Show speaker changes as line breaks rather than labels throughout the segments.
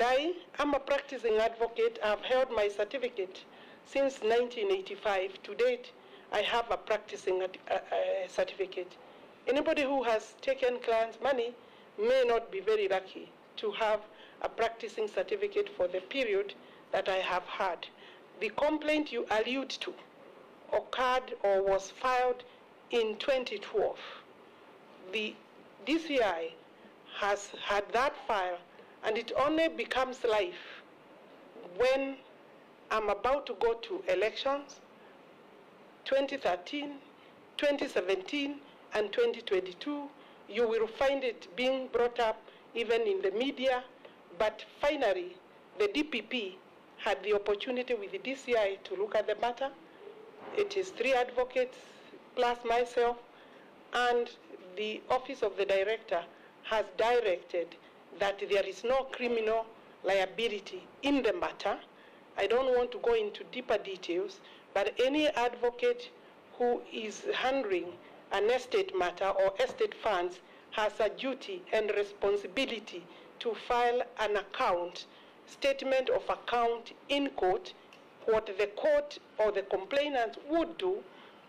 I am a practicing advocate. I've held my certificate since 1985. To date, I have a practicing certificate. Anybody who has taken clients' money may not be very lucky to have a practicing certificate for the period that I have had. The complaint you allude to occurred or was filed in 2012. The DCI has had that file, and it only becomes live when I'm about to go to elections, 2013, 2017, and 2022. You will find it being brought up even in the media, but finally, the DPP had the opportunity with the DCI to look at the matter. It is 3 advocates plus myself, and the Office of the Director has directed that there is no criminal liability in the matter. I don't want to go into deeper details, but any advocate who is handling an estate matter or estate funds has a duty and responsibility to file an account, statement of account in court. What the court or the complainant would do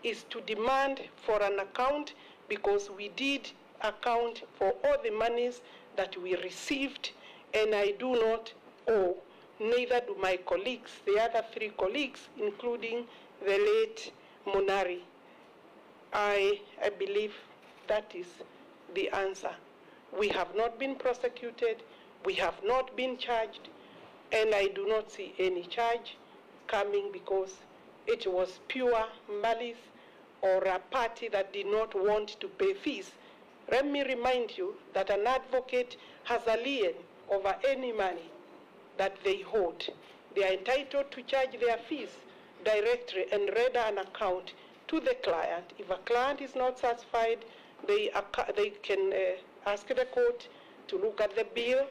is to demand for an account, because we did account for all the monies that we received, and I do not owe, neither do my colleagues, the other 3 colleagues, including the late Munari. I believe that is the answer. We have not been prosecuted, we have not been charged, and I do not see any charge coming because it was pure malice or a party that did not want to pay fees. Let me remind you that an advocate has a lien over any money that they hold. They are entitled to charge their fees directly and render an account to the client. If a client is not satisfied, they can ask the court to look at the bill,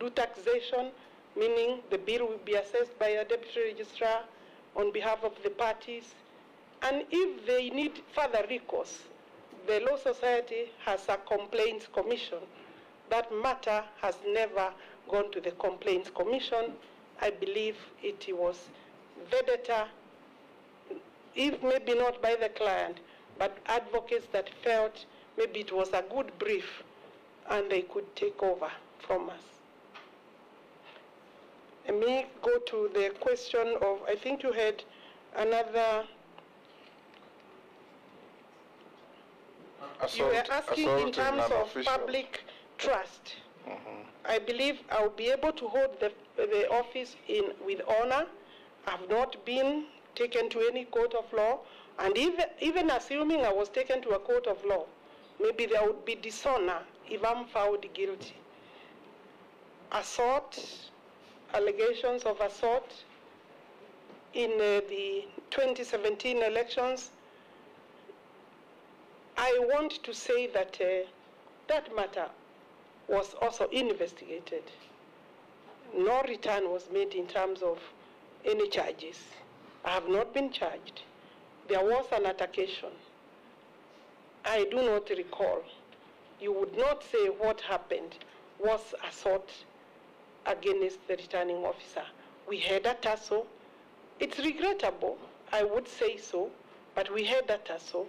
do taxation, meaning the bill will be assessed by a deputy registrar on behalf of the parties. And if they need further recourse, the Law Society has a complaints commission. That matter has never gone to the complaints commission. I believe it was vendetta, if maybe not by the client, but advocates that felt maybe it was a good brief and they could take over from us. Let me go to the question of, I think you had another. You were asking in terms of public trust. I believe I'll be able to hold the office with honor. I've not been taken to any court of law, and even assuming I was taken to a court of law, maybe there would be dishonor if I'm found guilty. Assault, allegations of assault in the 2017 elections, I want to say that that matter was also investigated. No return was made in terms of any charges. I have not been charged. There was an altercation. I do not recall. You would not say what happened was assault against the returning officer. We had a tussle. It's regrettable, I would say so, but we had a tussle.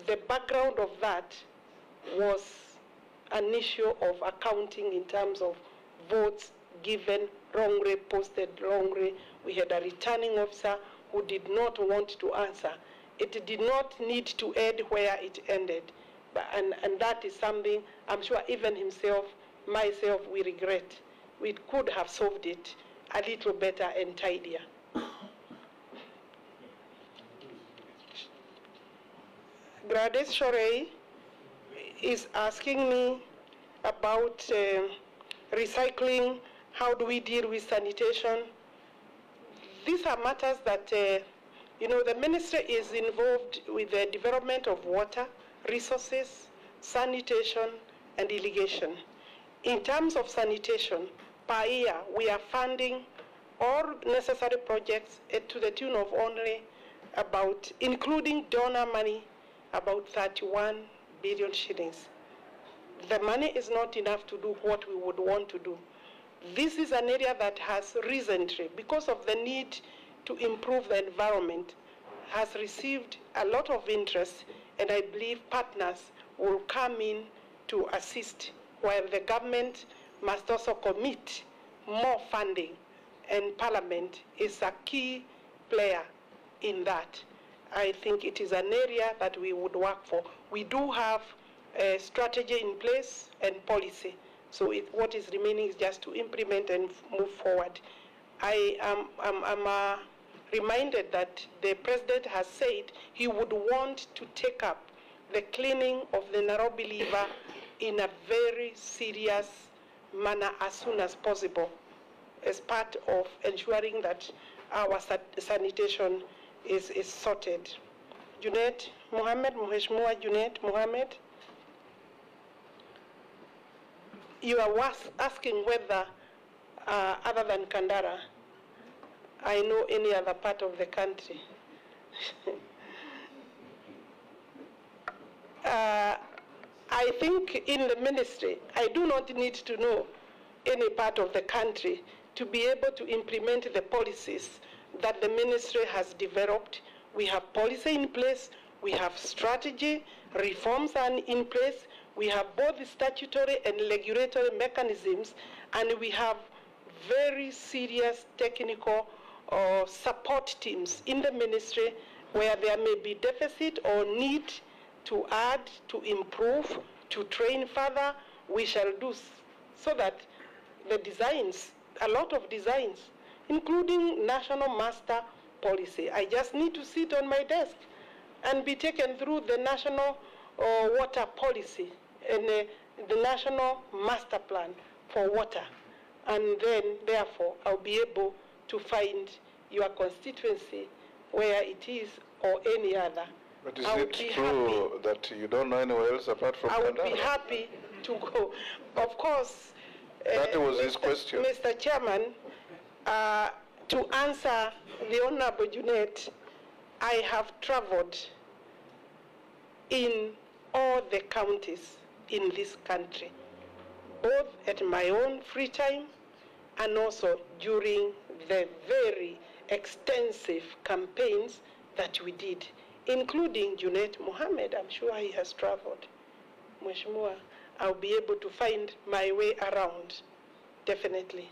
The background of that was an issue of accounting in terms of votes given wrongly, posted wrongly. We had a returning officer who did not want to answer. It did not need to end where it ended. And that is something I'm sure even myself, we regret. We could have solved it a little better and tidier. Gladys Shorey is asking me about recycling. How do we deal with sanitation? These are matters that, the ministry is involved with the development of water, resources, sanitation, and irrigation. In terms of sanitation, per year, we are funding all necessary projects to the tune of only about, including donor money, about 31 billion shillings. The money is not enough to do what we would want to do. This is an area that has recently, because of the need to improve the environment, has received a lot of interest, and I believe partners will come in to assist, while the government must also commit more funding, and Parliament is a key player in that. I think it is an area that we would work for. We do have a strategy in place and policy, so what is remaining is just to implement and move forward. I am reminded that the President has said he would want to take up the cleaning of the Nairobi River in a very serious manner as soon as possible, as part of ensuring that our sanitation is sorted. Junet Mohammed, Mheshimiwa Junet Mohammed, you are asking whether, other than Kandara, I know any other part of the country. I think in the ministry, I do not need to know any part of the country to be able to implement the policies that the ministry has developed. We have policy in place, we have strategy, reforms are in place, we have both the statutory and regulatory mechanisms, and we have very serious technical support teams in the ministry where there may be deficit or need to add, to improve, to train further. We shall do so that the designs, a lot of designs, including national master policy. I just need to sit on my desk and be taken through the national water policy and the national master plan for water. And then, therefore, I'll be able to find your constituency where it is or any other.
But is it true that you don't know anywhere else apart from Kandara?
I would be happy to go. Of course,
that was his question.
Mr. Chairman, to answer the Honorable Junet, I have traveled in all the counties in this country, both at my own free time and also during the very extensive campaigns that we did, including Junet Mohammed. I'm sure he has traveled. Mheshimiwa, I'll be able to find my way around, definitely.